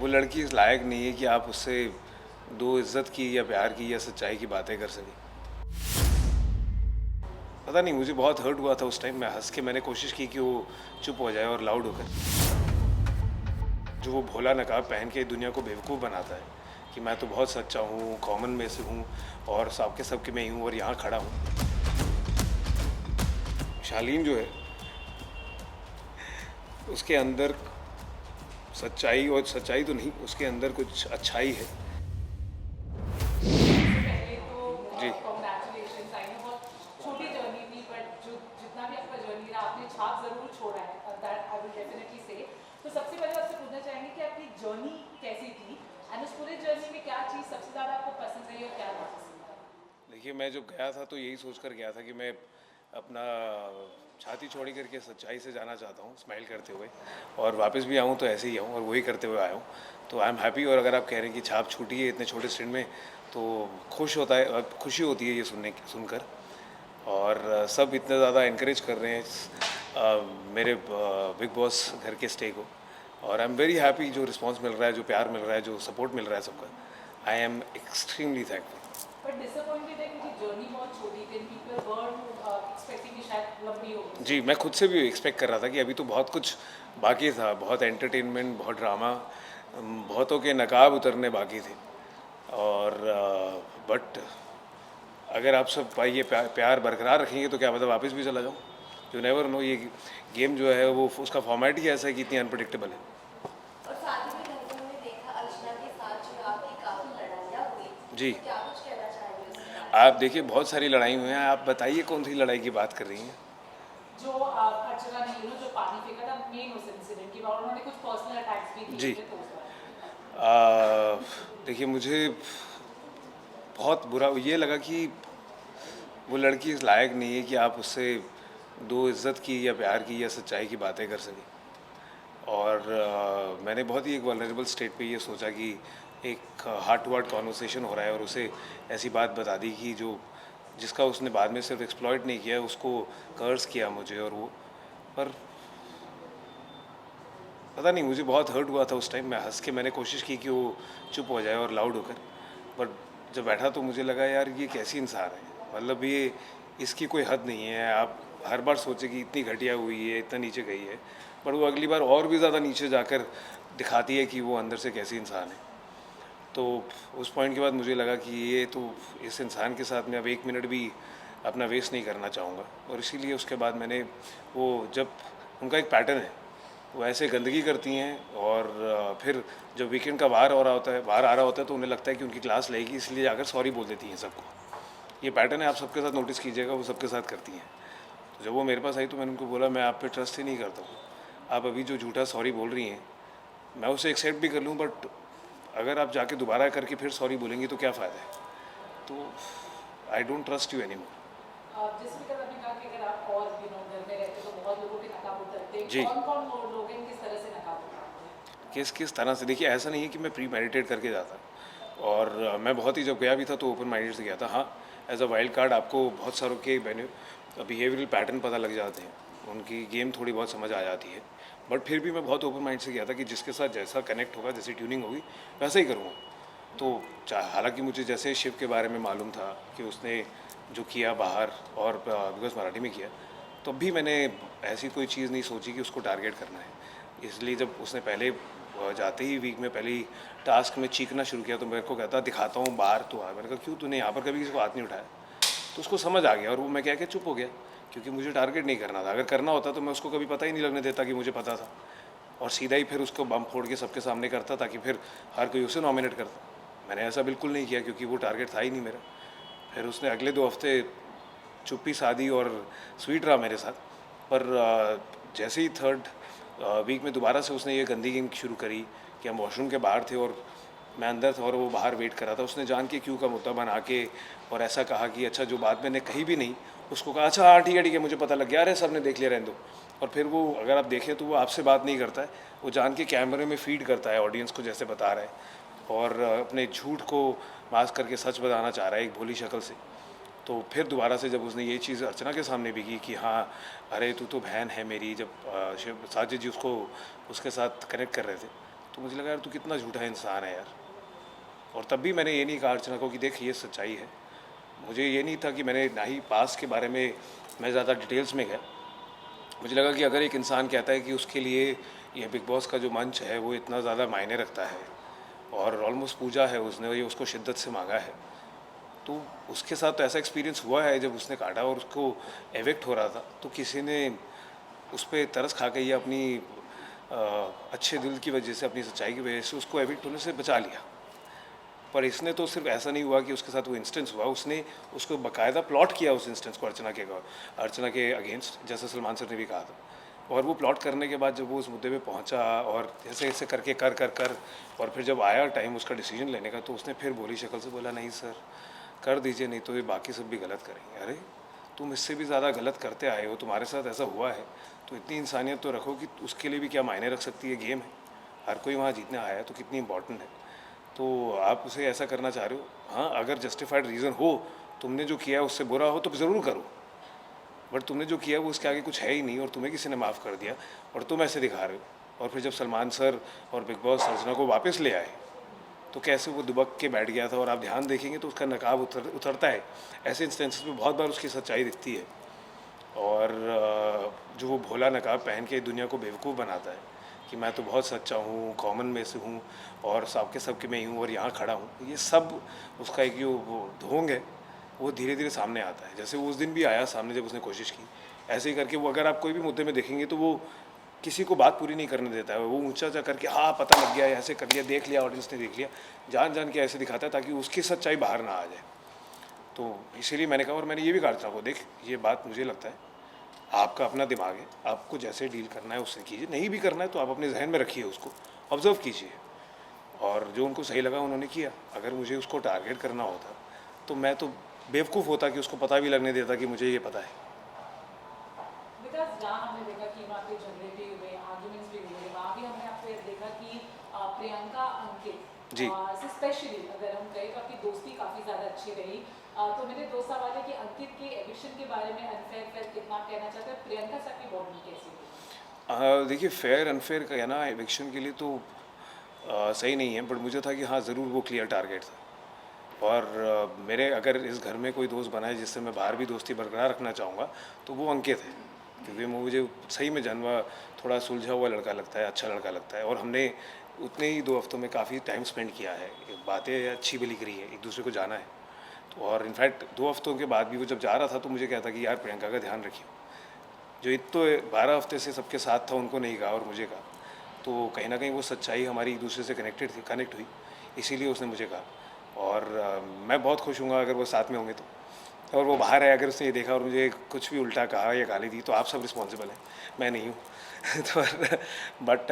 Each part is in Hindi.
वो लड़की इस लायक नहीं है कि आप उससे दो इज्जत की या प्यार की या सच्चाई की बातें कर सकें। पता नहीं, मुझे बहुत हर्ट हुआ था उस टाइम। मैं हंस के मैंने कोशिश की कि वो चुप हो जाए और लाउड होकर। जो वो भोला नकाब पहन के दुनिया को बेवकूफ़ बनाता है कि मैं तो बहुत सच्चा हूँ, कॉमन में से हूँ और सबके सबके में ही हूँ और यहाँ खड़ा हूँ। शालीन जो है उसके अंदर सच्चाई, और सच्चाई तो नहीं, उसके अंदर कुछ अच्छाई है। पहले तो जी। कॉन्ग्रेचुलेशन। आई नो बहुत छोटी जर्नी थी, बट जो जितना भी आपका जर्नी रहा आपने छाप ज़रूर छोड़ा है, दैट आई विल डेफिनेटली से। तो सबसे पहले आपसे पूछना चाहेंगे कि आपकी जर्नी कैसी थी एंड उस पूरे जर्नी में क्या चीज़ सबसे ज़्यादा आपको पसंद रही और क्या नापसंद आई? देखिए, मैं जब गया था तो यही सोच कर गया था कि मैं अपना छाती चौड़ी करके सच्चाई से जाना चाहता हूँ, स्माइल करते हुए, और वापस भी आऊँ तो ऐसे ही आऊँ और वही करते हुए आया हूँ। तो आई एम हैप्पी। और अगर आप कह रहे हैं कि छाप छूटी है इतने छोटे स्टेंट में, तो खुश होता है, खुशी होती है ये सुनकर। और सब इतना ज़्यादा इनक्रेज कर रहे हैं मेरे बिग बॉस घर के स्टे को। और आई एम वेरी हैप्पी, जो रिस्पांस मिल रहा है, जो प्यार मिल रहा है, जो सपोर्ट मिल रहा है सबका। I am extremely thankful. But disappointed है क्योंकि जर्नी बहुत छोटी थी, पीपल वर एक्सपेक्टिंग कि शायद लंबी होगी। जी, मैं खुद से भी एक्सपेक्ट कर रहा था कि अभी तो बहुत कुछ बाकी था, बहुत एंटरटेनमेंट, बहुत ड्रामा, बहुतों के नकाब उतरने बाकी थे। और बट अगर आप सब ये प्यार बरकरार रखेंगे तो क्या पता वापस भी चला जाऊँ। You never know. ये गेम जो है वो उसका फॉर्मेट ही ऐसा है कि इतनी अनप्रडिक्टेबल है। और साथ ही में घर पे हमने देखा अर्चना के साथ जो आपकी काफी लड़ाइयाँ हुई, जी। तो क्या कुछ कहना चाहेंगे उसके बारे आप देखिए, बहुत सारी लड़ाई हुई हैं। आप बताइए कौन सी लड़ाई की बात कर रही हैं? जो अर्चना ने जो पानी फेंका था मेन उस इंसिडेंट की, और उन्होंने कुछ पर्सनल अटैक्स भी किए जी। थे, तो उस बारे में। देखिए, मुझे बहुत बुरा ये लगा कि वो लड़की इस लायक नहीं है कि आप उससे दो इज्जत की या प्यार की या सच्चाई की बातें कर सकें। और मैंने बहुत ही एक वल्नरेबल स्टेट पे ये सोचा कि एक हार्ट टू हार्ट कॉन्वर्सेशन हो रहा है और उसे ऐसी बात बता दी कि जो जिसका उसने बाद में सिर्फ एक्सप्लॉइट नहीं किया, उसको कर्स किया मुझे। और वो पर पता नहीं, मुझे बहुत हर्ट हुआ था उस टाइम। मैं हंस के मैंने कोशिश की कि वो चुप हो जाए और लाउड होकर। पर जब बैठा तो मुझे लगा, यार ये कैसी इंसान है, मतलब ये इसकी कोई हद नहीं है। आप हर बार सोचे कि इतनी घटिया हुई है, इतना नीचे गई है, पर वो अगली बार और भी ज़्यादा नीचे जाकर दिखाती है कि वो अंदर से कैसी इंसान है। तो उस पॉइंट के बाद मुझे लगा कि ये तो इस इंसान के साथ मैं अब एक मिनट भी अपना वेस्ट नहीं करना चाहूँगा। और इसीलिए उसके बाद मैंने वो, जब उनका एक पैटर्न है, वो ऐसे गंदगी करती हैं और फिर जब वीकेंड का बाहर हो रहा होता है, बाहर आ रहा होता है, तो उन्हें लगता है कि उनकी क्लास लगेगी, इसलिए जाकर सॉरी बोल देती हैं सबको। ये पैटर्न है, आप सबके साथ नोटिस कीजिएगा, वो सबके साथ करती हैं। तो जब वो मेरे पास आई तो मैंने उनको बोला, मैं आप पे ट्रस्ट ही नहीं करता हूँ। आप अभी जो झूठा सॉरी बोल रही हैं, मैं उसे एक्सेप्ट भी कर लूँ, बट अगर आप जाके दोबारा करके फिर सॉरी बोलेंगी तो क्या फ़ायदा है। तो I don't trust you any more. जिस भी तरह आपने कहा कि अगर आप और घर में रहते तो बहुत लोगों के नकाब उतरते हैं, जी। कौन कौन लोग हैं, किस तरह से नकाब उतरते हैं? किस किस तरह से, देखिए ऐसा नहीं है कि मैं प्री मेडिटेट करके जाता। और मैं बहुत ही, जब गया भी था तो ओपन माइंडेड से गया था। हाँ, एज अ वाइल्ड कार्ड आपको बहुत सारों के बिहेवियरल पैटर्न पता लग जाते हैं, उनकी गेम थोड़ी बहुत समझ आ जाती है। बट फिर भी मैं बहुत ओपन माइंड से गया था कि जिसके साथ जैसा कनेक्ट होगा, जैसी ट्यूनिंग होगी, वैसा ही करूँगा। तो हालांकि मुझे जैसे शिव के बारे में मालूम था कि उसने जो किया बाहर और बिकॉज मराठी में किया, तब भी मैंने ऐसी कोई चीज़ नहीं सोची कि उसको टारगेट करना है। इसलिए जब उसने पहले जाते ही वीक में पहली टास्क में चीखना शुरू किया, तो मेरे को कहता, दिखाता हूँ बाहर तो आ। मैंने कहा, क्यों, तूने यहाँ पर कभी किसी को हाथ नहीं उठाया? तो उसको समझ आ गया और वो, मैं क्या चुप हो गया, क्योंकि मुझे टारगेट नहीं करना था। अगर करना होता तो मैं उसको कभी पता ही नहीं लगने देता कि मुझे पता था, और सीधा ही फिर उसको बम फोड़ के सबके सामने करता, ताकि फिर हर कोई उसे नॉमिनेट करता। मैंने ऐसा बिल्कुल नहीं किया, क्योंकि वो टारगेट था ही नहीं मेरा। फिर उसने अगले 2 हफ्ते चुप्पी साधी और स्वीट रहा मेरे साथ। पर जैसे ही थर्ड वीक में दोबारा से उसने ये गंदी गेम शुरू करी कि हम वॉशरूम के बाहर थे और मैं अंदर था और वो बाहर वेट कर रहा था। उसने जान के क्यों का मुद्दा बना के और ऐसा कहा कि अच्छा, जो बात मैंने कही भी नहीं, उसको कहा, अच्छा हाँ ठीक है मुझे पता लग गया, अरे सब ने देख लिया, रहने दो। और फिर वो, अगर आप देखें तो वो आपसे बात नहीं करता है, वो जान के कैमरे में फीड करता है ऑडियंस को, जैसे बता रहा है, और अपने झूठ को मास्क करके सच बताना चाह रहा है एक भोली शक्ल से। तो फिर दोबारा से जब उसने ये चीज़ अर्चना के सामने भी की कि हाँ, अरे तू तो बहन है मेरी, जब शिव साजिद जी उसको उसके साथ कनेक्ट कर रहे थे, तो मुझे लगा यार तू कितना झूठा इंसान है यार। और तब भी मैंने ये नहीं कहा अर्चना को कि देख ये सच्चाई है। मुझे ये नहीं था कि मैंने ना ही पास के बारे में मैं ज़्यादा डिटेल्स में गया। मुझे लगा कि अगर एक इंसान कहता है कि उसके लिए ये बिग बॉस का जो मंच है वो इतना ज़्यादा मायने रखता है और ऑलमोस्ट पूजा है उसने ये उसको शिद्दत से मांगा है, तो उसके साथ तो ऐसा एक्सपीरियंस हुआ है जब उसने काटा और उसको एविक्ट हो रहा था तो किसी ने उस पर तरस खा के या अपनी अच्छे दिल की वजह से अपनी सच्चाई की वजह से उसको एविक्ट होने से बचा लिया। पर इसने तो सिर्फ ऐसा नहीं हुआ कि उसके साथ वो इंस्टेंस हुआ, उसने उसको बाकायदा प्लॉट किया उस इंस्टेंस को अर्चना के अगेंस्ट, जैसे सलमान सर ने भी कहा था। और वो प्लॉट करने के बाद जब वो उस मुद्दे पे पहुंचा और जैसे ऐसे करके कर और फिर जब आया टाइम उसका डिसीजन लेने का तो उसने फिर बोली शक्ल से बोला नहीं सर कर दीजिए, नहीं तो ये बाकी सब भी गलत करेंगे। अरे तुम इससे भी ज़्यादा गलत करते आए हो, तुम्हारे साथ ऐसा हुआ है तो इतनी इंसानियत तो रखो कि उसके लिए भी क्या मायने रख सकती है, गेम है, हर कोई वहाँ जीतने आया है तो कितनी इंपॉर्टेंट है। तो आप उसे ऐसा करना चाह रहे हो, हाँ अगर जस्टिफाइड रीज़न हो, तुमने जो किया है उससे बुरा हो तो ज़रूर करो, बट तुमने जो किया वो उसके आगे कुछ है ही नहीं और तुम्हें किसी ने माफ़ कर दिया और तुम ऐसे दिखा रहे हो। और फिर जब सलमान सर और बिग बॉस अर्चना को वापस ले आए तो कैसे वो दुबक के बैठ गया था और आप ध्यान देखेंगे तो उसका नकाब उतरता है। ऐसे इंस्टेंसेस में बहुत बार उसकी सच्चाई दिखती है और जो वो भोला नकाब पहन के दुनिया को बेवकूफ़ बनाता है कि मैं तो बहुत सच्चा हूँ, कॉमन में से हूँ और सबके मैं ही हूँ और यहाँ खड़ा हूँ, ये सब उसका एक जो वो ढोंग है वो धीरे धीरे सामने आता है। जैसे वो उस दिन भी आया सामने जब उसने कोशिश की, ऐसे ही करके वो अगर आप कोई भी मुद्दे में देखेंगे तो वो किसी को बात पूरी नहीं करने देता है, वो ऊंचा चा करके हाँ पता लग गया, ऐसे कर लिया, देख लिया, ऑडियंस ने देख लिया, जान जान के ऐसे दिखाता है ताकि उसकी सच्चाई बाहर ना आ जाए। तो इसीलिए मैंने कहा और मैंने ये भी कहा था, देख ये बात मुझे लगता है आपका अपना दिमाग है, आपको जैसे डील करना है उससे कीजिए, नहीं भी करना है तो आप अपने जहन में रखिए, उसको ऑब्जर्व कीजिए और जो उनको सही लगा उन्होंने किया। अगर मुझे उसको टारगेट करना होता तो मैं तो बेवकूफ़ होता कि उसको पता भी लगने देता कि मुझे ये पता है। बिकॉज जहाँ हमने देखा कि वहाँ पे झगड़े भी हुए, आर्ग्यूमेंट्स भी हुए, वहाँ भी हमने आपको देखा कि प्रियंका अंकित जी स्पेशली अगर हम कहें तो आपकी दोस्ती काफ़ी ज़्यादा अच्छी रही। तो मेरे दो सवाल है कि अंकित के एविक्शन के बारे में अनफेयर कितना कहना चाहते हैं, प्रियंका से आपकी बॉन्डिंग कैसी थी? देखिए फेयर अनफेयर कहना एविक्शन के लिए तो सही नहीं है, बट मुझे था कि हाँ ज़रूर वो क्लियर टारगेट था और मेरे अगर इस घर में कोई दोस्त बना है जिससे मैं बाहर भी दोस्ती बरकरार रखना चाहूँगा तो वो अंकित है, क्योंकि मुझे सही में जन्मा थोड़ा सुलझा हुआ लड़का लगता है, अच्छा लड़का लगता है और हमने उतने ही 2 हफ्तों में काफ़ी टाइम स्पेंड किया है, बातें अच्छी भी लिख रही है, एक दूसरे को जाना है। तो और इनफैक्ट 2 हफ्तों के बाद भी वो जब जा रहा था तो मुझे कहता कि यार प्रियंका का ध्यान रखिए, जो इत तो 12 हफ्ते से सबके साथ था उनको नहीं कहा और मुझे कहा, तो कहीं ना कहीं वो सच्चाई हमारी एक दूसरे से कनेक्ट हुई, इसीलिए उसने मुझे कहा। और मैं बहुत खुश हूँगा अगर वो साथ में होंगे तो, और वो बाहर है अगर उसने ये देखा और मुझे कुछ भी उल्टा कहा या गाली दी तो आप सब रिस्पॉन्सिबल हैं, मैं नहीं हूँ। तो but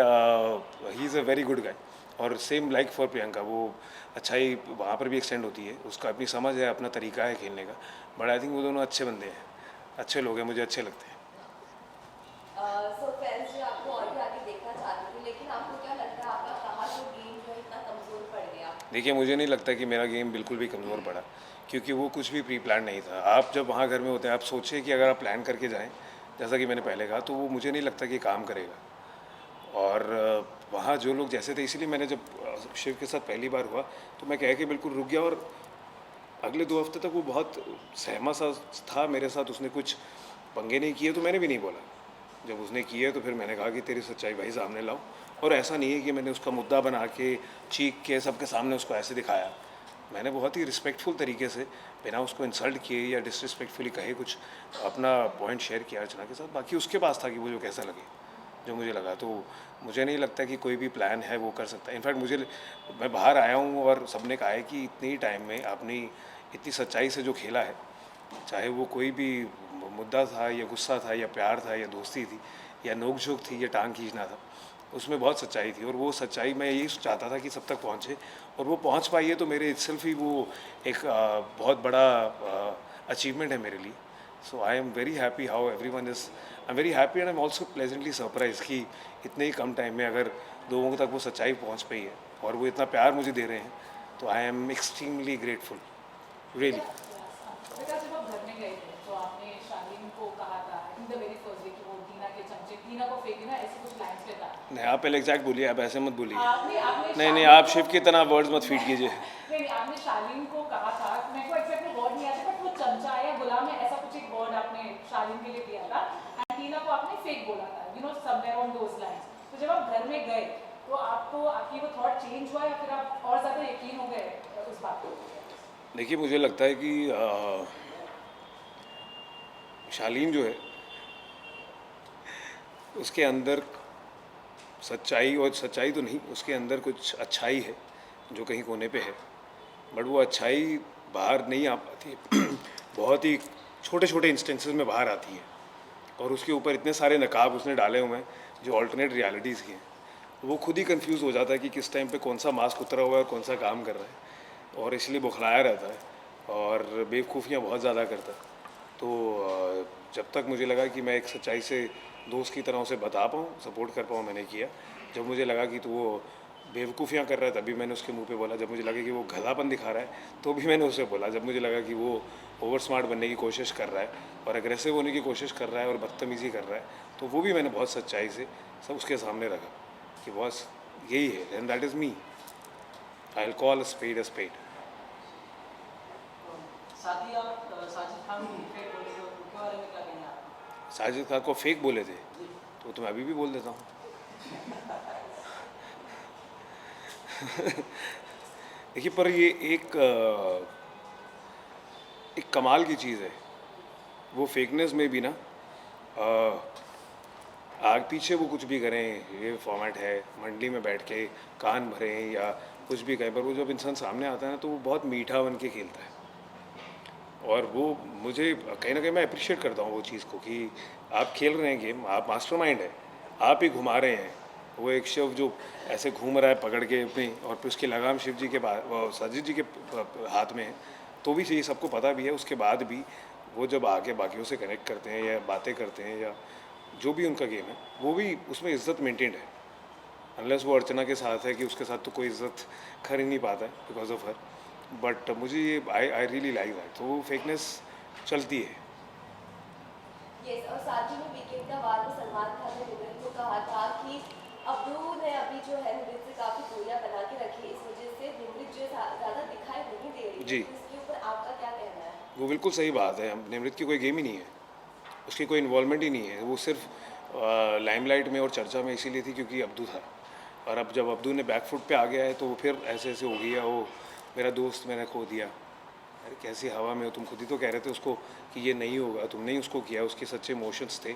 he is a very good guy और सेम लाइक फॉर प्रियंका, वो अच्छाई वहाँ पर भी एक्सटेंड होती है, उसका अपनी समझ है, अपना तरीका है खेलने का, बट आई थिंक वो दोनों अच्छे बंदे हैं, अच्छे लोग हैं, मुझे अच्छे लगते हैं। सो फैंस जो आपको और भी आगे देखना चाहते थे, लेकिन आपको क्या लगता है आपका कहाँ जो गेम जो है इतना कमज़ोर पड़ गया? देखिए मुझे नहीं लगता कि मेरा गेम बिल्कुल भी कमज़ोर पड़ा, क्योंकि वो कुछ भी प्री प्लान नहीं था। आप जब वहाँ घर में होते हैं आप सोचिए कि अगर आप प्लान करके जाएँ, जैसा कि मैंने पहले कहा, तो वो मुझे नहीं लगता कि काम करेगा। और वहाँ जो लोग जैसे थे, इसीलिए मैंने जब शिव के साथ पहली बार हुआ तो मैं कह के बिल्कुल रुक गया और अगले 2 हफ्ते तक वो बहुत सहमा सा था मेरे साथ, उसने कुछ पंगे नहीं किए तो मैंने भी नहीं बोला। जब उसने किए तो फिर मैंने कहा कि तेरी सच्चाई भाई सामने लाओ, और ऐसा नहीं है कि मैंने उसका मुद्दा बना के चीख के सबके सामने उसको ऐसे दिखाया। मैंने बहुत ही रिस्पेक्टफुल तरीके से बिना उसको इंसल्ट किए या डिसरिस्पेक्टफुली कहे कुछ अपना पॉइंट शेयर किया अर्चना के साथ। बाकी उसके पास था कि वो जो कैसा लगे, जो मुझे लगा। तो मुझे नहीं लगता कि कोई भी प्लान है वो कर सकता है। इनफैक्ट मैं बाहर आया हूँ और सबने कहा है कि इतनी टाइम में आपने इतनी सच्चाई से जो खेला है, चाहे वो कोई भी मुद्दा था या गुस्सा था या प्यार था या दोस्ती थी या नोक झोंक थी या टांग खींचना था, उसमें बहुत सच्चाई थी। और वो सच्चाई मैं यही चाहता था कि सब तक पहुँचे, और वो पहुँच पाई है तो मेरे इटसेल्फ ही वो एक बहुत बड़ा अचीवमेंट है मेरे लिए। So I am very happy how everyone is, I am very happy and I am also pleasantly surprise कि इतने ही कम टाइम में अगर लोगों तक वो सच्चाई पहुँच पाई है और वो इतना प्यार मुझे दे रहे हैं, तो I am extremely grateful, really. बेटा जब आप घर में गए थे तो आपने शालीन को कहा था in the very first day कि वो टीना के चमचे, टीना को फेंकी ना, ऐसे कुछ लाइन्स पे था नहीं, आप पहले एग्जैक्ट बोलिए, आप ऐसे मत बोलिए। आपने आपने नहीं नहीं, शालीन आप को- शिव की तरह वर्ड्स मत फीड कीजिए। नहीं आपने शालीन को कहा था, मेरे को एग्जैक्ट में वर्ड नहीं आता, बट वो चमचा या गुलाम है ऐसा कुछ एक वर्ड आपने शालीन के लिए दिया था, एंड टीना को आपने फेक बोला था, you know somewhere on those lines. तो जब आप घर में गए तो आपको आपकी वो थॉट चेंज हुआ या फिर आप और ज़्यादा यकीन हो गए उस बात को? देखिए, मुझे लगता है कि शालीन जो है उसके अंदर सच्चाई, और सच्चाई तो नहीं, उसके अंदर कुछ अच्छाई है जो कहीं कोने पे है, बट वो अच्छाई बाहर नहीं आ पाती है। बहुत ही छोटे छोटे इंस्टेंसेस में बाहर आती है, और उसके ऊपर इतने सारे नकाब उसने डाले हुए हैं जो अल्टरनेट रियलिटीज़ के हैं। वो खुद ही कंफ्यूज हो जाता है कि किस टाइम पे कौन सा मास्क उतरा हुआ है और कौन सा काम कर रहा है, और इसलिए बौखलाया रहता है और बेवकूफ़ियाँ बहुत ज़्यादा करता है। तो जब तक मुझे लगा कि मैं एक सच्चाई से दोस्त की तरह उसे बता पाऊँ, सपोर्ट कर पाऊँ, मैंने किया। जब मुझे लगा कि तो वो बेवकूफ़ियाँ कर रहा है तभी मैंने उसके मुंह पे बोला। जब मुझे लगा कि वो गधापन दिखा रहा है तो भी मैंने उसे बोला। जब मुझे लगा कि वो ओवर स्मार्ट बनने की कोशिश कर रहा है और एग्रेसिव होने की कोशिश कर रहा है और बदतमीज़ी कर रहा है, तो वो भी मैंने बहुत सच्चाई से सब उसके सामने रखा कि बॉस यही है, and that is me. I will call a spade a spade. साथ ही आप साजिद खान को फेक बोले थे, उनके बारे में क्या कहना है आपका? साजिद खान को फेक बोले थे तो मैं अभी भी बोल देता हूँ। देखिए, पर ये एक कमाल की चीज़ है, वो फेकनेस में भी ना आग पीछे वो कुछ भी करें, ये फॉर्मेट है, मंडी में बैठ के कान भरें या कुछ भी कहें, पर वो जब इंसान सामने आता है ना तो वो बहुत मीठा बन के खेलता है। और वो मुझे कहीं ना कहीं मैं अप्रिशिएट करता हूँ वो चीज़ को कि आप खेल रहे हैं गेम, आप मास्टरमाइंड है, आप ही घुमा रहे हैं। वो एक शिव जो ऐसे घूम रहा है पकड़ के अपनी, और फिर उसकी लगाम शिव जी के साजिद जी के हाथ में है, तो भी ये सबको पता भी है। उसके बाद भी वो जब आके बाकियों से कनेक्ट करते हैं या बातें करते हैं या जो भी उनका गेम है, वो भी उसमें इज्जत मेंटेन्ड है। अनलेस वो अर्चना के साथ है कि उसके साथ तो कोई इज्जत कर ही नहीं पाता है बिकॉज ऑफ हर। बट मुझे ये आई रियली लाइक दैट। तो वो फेकनेस चलती है। यस, और साथ ही में वीकेंड का वार में सलमान खान ने निमृत को कहा था कि अब्दू ने अभी जो है निमृत से काफ़ी दूरियां बना के रखी, इस वजह से निमृत जो है ज़्यादा दिखाई नहीं दे रही है। जी, तो इसके ऊपर आपका क्या कहना है? वो बिल्कुल सही बात है। निमृत की कोई गेम ही नहीं है, उसकी कोई इन्वॉल्वमेंट ही नहीं है। वो सिर्फ लाइमलाइट में और चर्चा में इसीलिए थी क्योंकि अब्दू था, और अब जब अब्दू ने बैक फुट पे आ गया है तो वो फिर ऐसे ऐसे हो गया, वो मेरा दोस्त मैंने खो दिया। अरे कैसी हवा में हो, तुम खुद ही तो कह रहे थे उसको कि ये नहीं होगा, तुमने ही उसको किया, उसके सच्चे इमोशंस थे।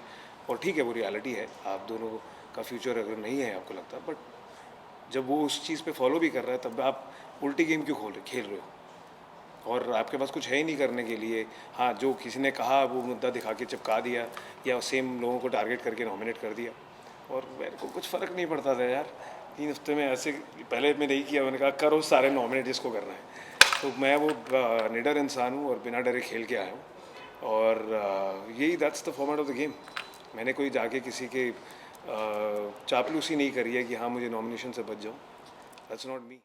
और ठीक है, वो रियलिटी है, आप दोनों का फ्यूचर अगर नहीं है आपको लगता, बट जब वो उस चीज़ पे फॉलो भी कर रहा है तब आप उल्टी गेम क्यों खेल रहे हो, और आपके पास कुछ है ही नहीं करने के लिए। हाँ, जो किसी ने कहा वो मुद्दा दिखा के चिपका दिया या सेम लोगों को टारगेट करके नॉमिनेट कर दिया, और मेरे को कुछ फ़र्क नहीं पड़ता था यार। 3 हफ्ते में ऐसे पहले मैंने नहीं किया, मैंने कहा करो सारे नॉमिनेट जिसको करना है। तो मैं वो निडर इंसान हूँ और बिना डरे खेल के आया हूँ, और यही that's the format of the game. मैंने कोई जाके किसी के चापलूसी नहीं करी है कि हाँ मुझे नॉमिनेशन से बच जाऊँ। That's not me.